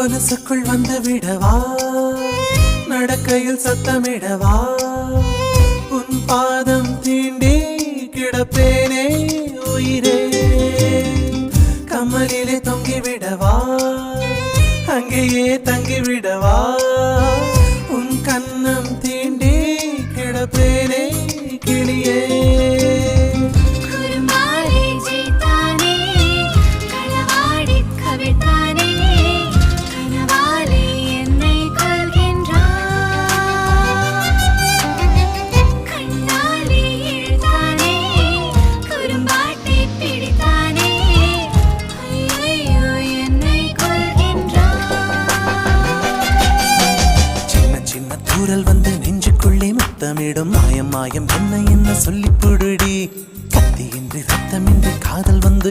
மனசுக்குள் வந்து விடவா நடக்கையில் சத்தமிடவா உன் பாதம் தீண்டி கிடப்பேனே உயிரே கமலிலே தொங்கிவிடவா அங்கேயே தங்கிவிடவா உன் கண்ணம் தீண்டி கிடப்பேனே கிளியே தூரல் வந்து நெஞ்சுக்குள்ளே முத்தமிடும் மாயம் மாயம் என்ன என்ன சொல்லி புடுடி கத்தியின்றி ரத்தமின்றி காதல் வந்து